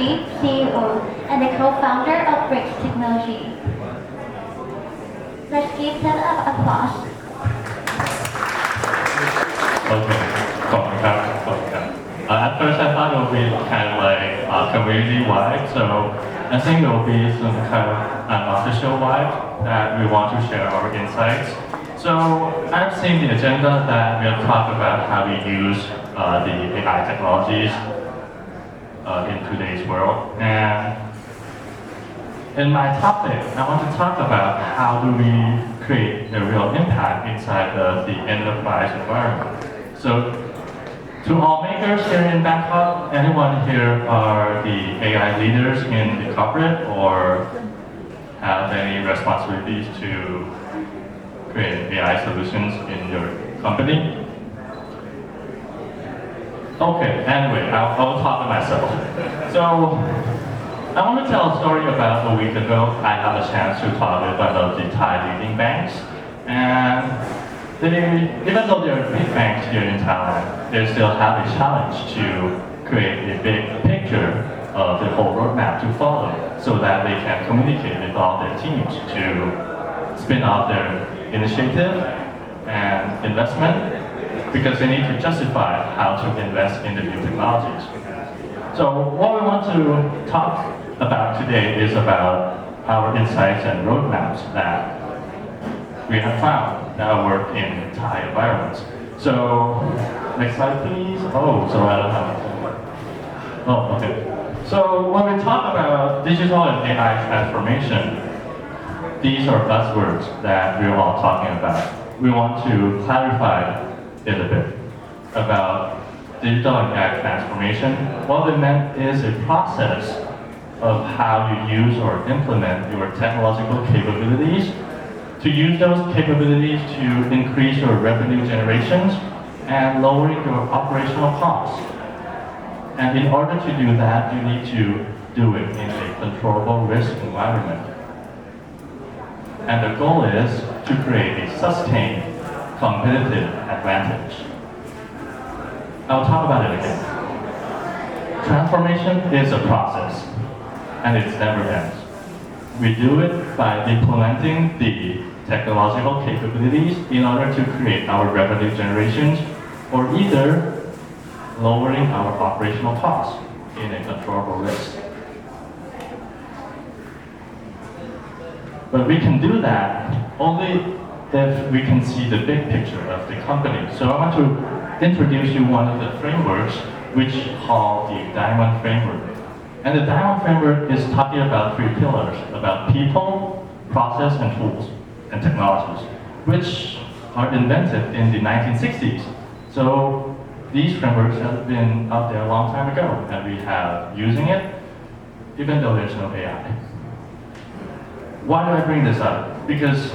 Chief CEO and the co-founder of Bricks Technology. Let's give them an applause. Okay, cool. At first I thought it would be kind of like community-wide, so I think there will be some kind of unofficial vibe that we want to share our insights. So I've seen the agenda that we'll talk about how we use the AI technologies in today's world. And in my topic, I want to talk about how do we create a real impact inside of the enterprise environment. So to all makers here in Bangkok, anyone here are the AI leaders in the corporate or have any responsibilities to create AI solutions in your company? Okay, anyway, I'll talk to myself. So I want to tell a story about a week ago. I had a chance to talk with one of the Thai leading banks, and even though they're big banks here in Thailand, they still have a challenge to create a big picture of the whole roadmap to follow so that they can communicate with all their teams to spin off their initiative and investment because they need to justify how to invest in the new technologies. So what we want to talk about today is about our insights and roadmaps that we have found that work in Thai environments. So, next slide please. Oh, so I don't have it. Oh, okay. So when we talk about digital and AI transformation, these are buzzwords that we're all talking about. We want to clarify it a bit about digital and AI transformation. What we meant is a process of how you use or implement your technological capabilities to use those capabilities to increase your revenue generations and lowering your operational costs. And in order to do that, you need to do it in a controllable risk environment. And the goal is to create a sustained competitive advantage. I'll talk about it again. Transformation is a process, and it never ends. We do it by implementing the technological capabilities in order to create our revenue generations, or either lowering our operational costs in a controllable risk. But we can do that only if we can see the big picture of the company. So I want to introduce you one of the frameworks which called the Diamond Framework. And the Diamond Framework is talking about three pillars, about people, process, and tools, and technologies, which are invented in the 1960s. So these frameworks have been out there a long time ago, and we have using it, even though there's no AI. Why do I bring this up? Because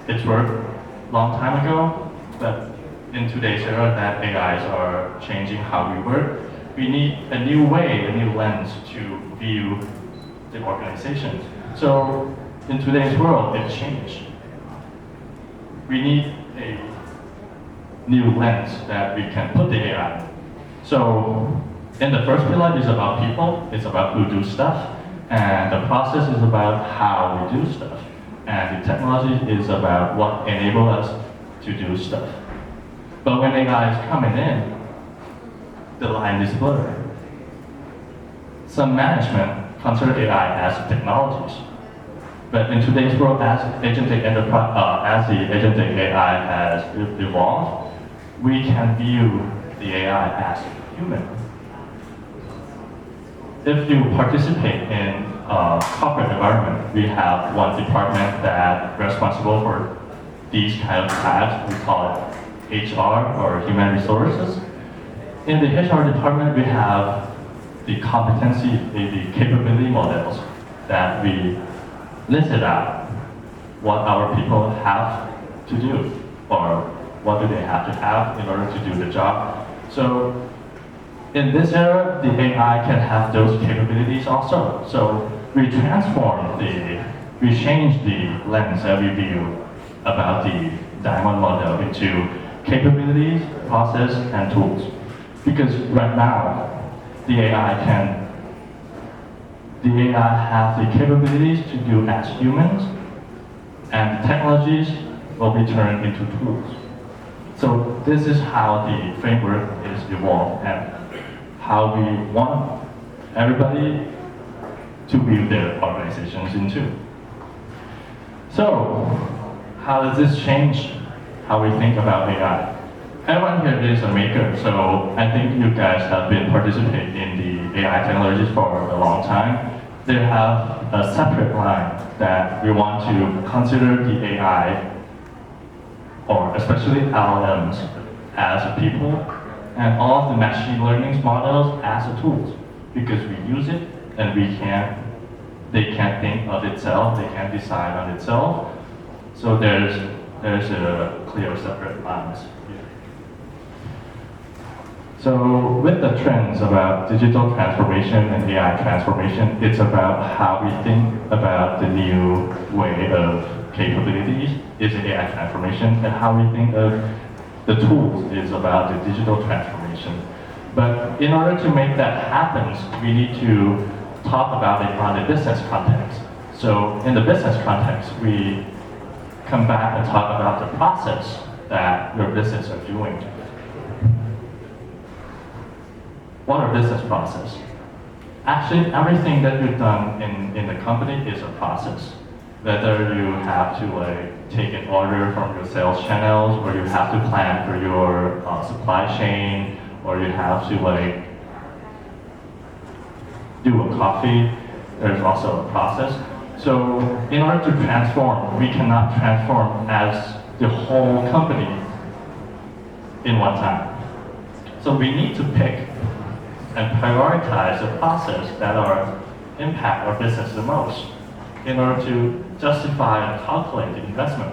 it's worked a long time ago, but in today's era that AIs are changing how we work, we need a new way, a new lens to view the organizations. So in today's world, it's changed. We need a new lens that we can put the AI. So in the first pillar is about people, it's about who do stuff, and the process is about how we do stuff. And the technology is about what enables us to do stuff. But when AI is coming in, the line is blurred. Some management consider AI as technologies. But in today's world, as Agentic Agentic AI has evolved, we can view the AI as human. If you participate in a corporate environment, we have one department that's responsible for these kind of tasks. We call it HR, or human resources. In the HR department, we have the competency, the capability models that we listed out what our people have to do, or what do they have to have in order to do the job. So in this era, the AI can have those capabilities also. So we we change the lens that we view about the diamond model into capabilities, process, and tools. Because right now, the AI has the capabilities to do as humans, and the technologies will be turned into tools. So this is how the framework is evolved and how we want everybody to build their organizations into. So how does this change how we think about AI? Everyone here is a maker, so I think you guys have been participating in the AI technologies for a long time. They have a separate line that we want to consider the AI, or especially LLMs, as a people, and all of the machine learning models as a tools, because we use it and they can't think of itself, they can't decide on itself. So there's a clear separate lines here. So with the trends about digital transformation and AI transformation, it's about how we think about the new way of capabilities is AI transformation, and how we think of the tools is about the digital transformation. But in order to make that happen, we need to talk about it on the business context. So in the business context, we come back and talk about the process that your business are doing. What are business process? Actually, everything that you've done in the company is a process. Whether you have to take an order from your sales channels, or you have to plan for your supply chain, or you have to do a coffee, there's also a process. So in order to transform, we cannot transform as the whole company in one time. So we need to pick and prioritize the process that impact our business the most in order to justify and calculate the investment.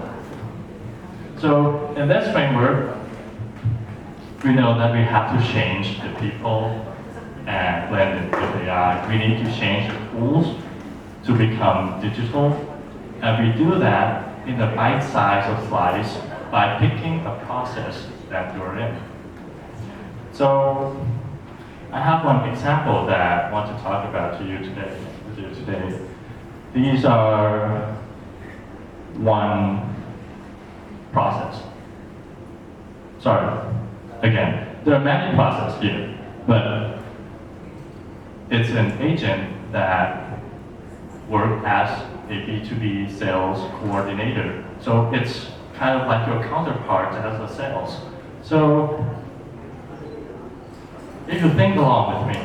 So in this framework, we know that we have to change the people and blend it with AI. We need to change the tools to become digital, and we do that in a bite size of slice by picking a process that you're in. So I have one example that I want to talk about with you today. These are one process. Sorry, again, there are many processes here, but it's an agent that works as a B2B sales coordinator. So it's kind of like your counterpart as a sales. So if you think along with me,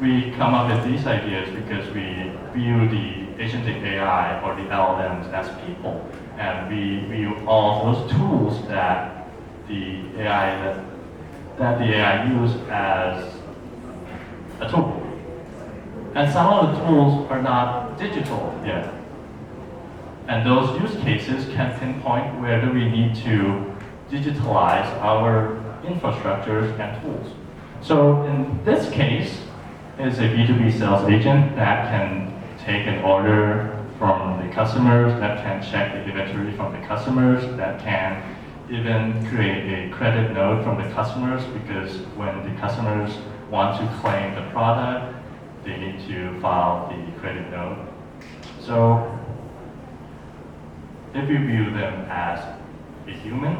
we come up with these ideas because we view the Agentic AI or the LLMs as people, and we view all those tools that the AI use as a tool. And some of the tools are not digital yet. And those use cases can pinpoint whether we need to digitalize our infrastructures and tools. So in this case, it's a B2B sales agent that can take an order from the customers, that can check the inventory from the customers, that can even create a credit note from the customers, because when the customers want to claim the product, they need to file the credit note. So if we view them as a human,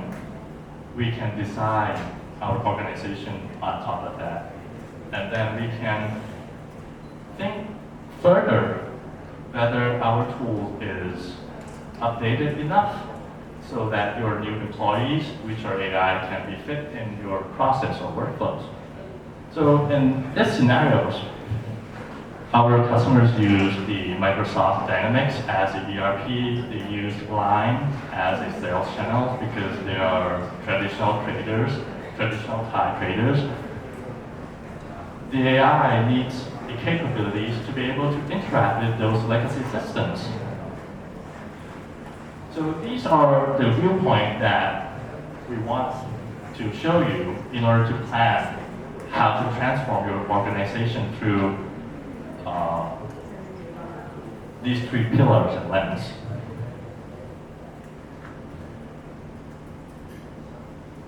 we can design our organization on top of that. And then we can think further whether our tool is updated enough so that your new employees, which are AI, can be fit in your process or workflows. So in these scenarios, our customers use the Microsoft Dynamics as the ERP. They use Line as a sales channel because they are traditional traders, traditional Thai traders. The AI needs the capabilities to be able to interact with those legacy systems. So these are the viewpoint that we want to show you in order to plan how to transform your organization through these three pillars and lens.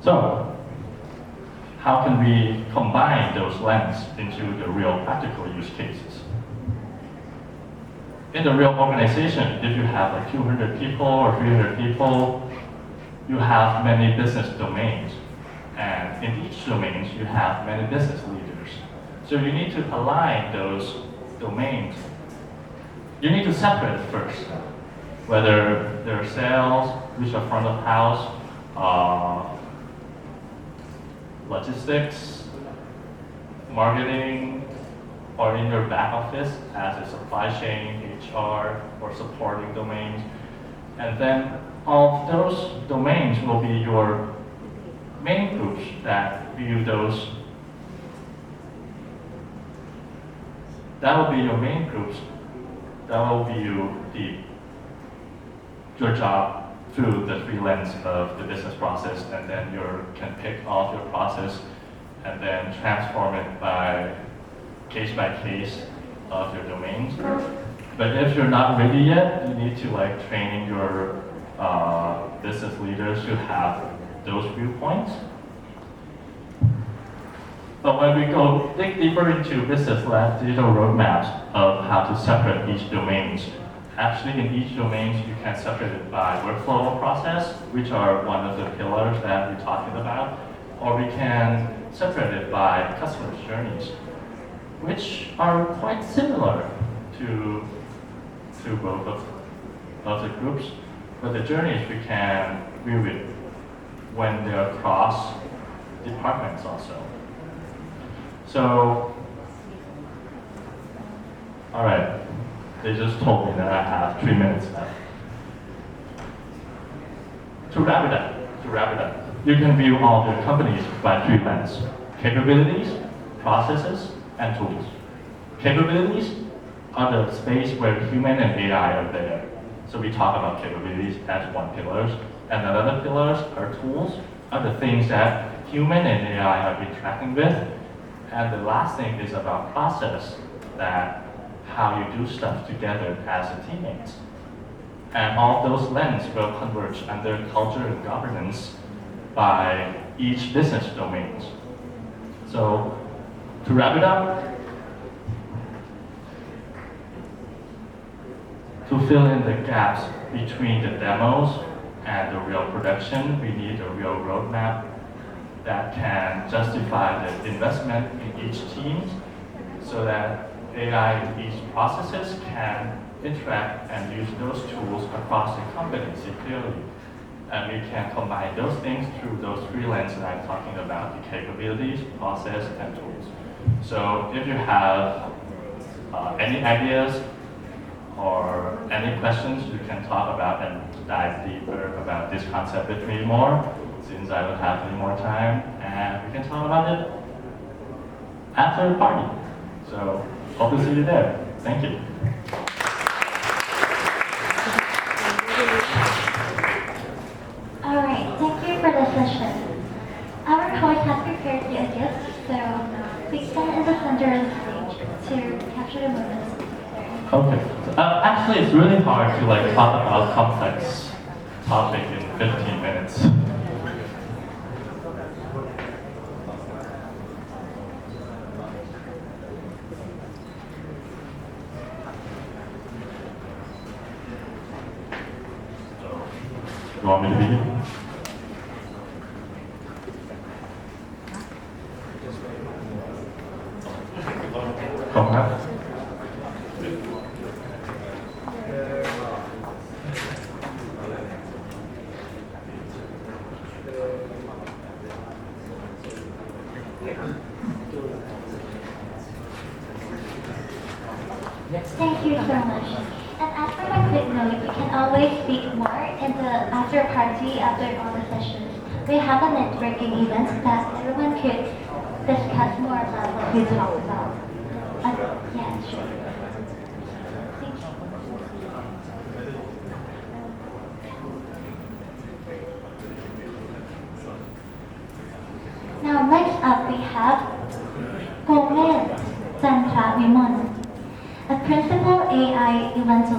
So, how can we combine those lens into the real practical use cases? In the real organization, if you have like 200 people or 300 people, you have many business domains. And in each domain, you have many business leaders. So you need to align those domains. You need to separate first, whether they're sales, which are front of house, logistics, marketing, or in your back office as a supply chain, HR, or supporting domains. And then all of those domains will be your main groups that view those. That will be your main groups that will view your job through the three lens of the business process, and then you can pick off your process and then transform it by case of your domains. But if you're not ready yet, you need to like train your business leaders to have those viewpoints. But when we go dig deeper into business-led digital roadmaps of how to separate each domains, actually in each domain you can separate it by workflow or process, which are one of the pillars that we're talking about, or we can separate it by customer journeys, which are quite similar to both of the groups. But the journeys we can view it when they're across departments also. So, all right, they just told me that I have 3 minutes left. To wrap it up, you can view all the companies by three lenses: capabilities, processes, and tools. Capabilities are the space where human and AI are there. So we talk about capabilities as one pillar, and another pillars are tools, are the things that human and AI are interacting with. And the last thing is about process, that how you do stuff together as a teammate. And all those lenses will converge under culture and governance by each business domains. So to wrap it up, to fill in the gaps between the demos and the real production, we need a real roadmap that can justify the investment in each team so that AI in each processes can interact and use those tools across the company securely. And we can combine those things through those three lenses that I'm talking about: the capabilities, process, and tools. So if you have any ideas or any questions, you can talk about and dive deeper about this concept with me more, since I don't have any more time, and we can talk about it after the party. So hope to see you there. Thank you. All right, thank you for the session. Our host has prepared the ideas, so we stand in the center of the stage to capture the moments. Okay. Actually, it's really hard to like talk about complex topic in 15 minutes. You want me to begin? Come on. Thank you so much. And as for my quick note, you can always speak more in the after party after all the sessions. We have a networking event that everyone could discuss more about what we talked about. Yeah, sure. Thank you. Now next up we have Gomen Chandra Vimon, a principal AI evangelist.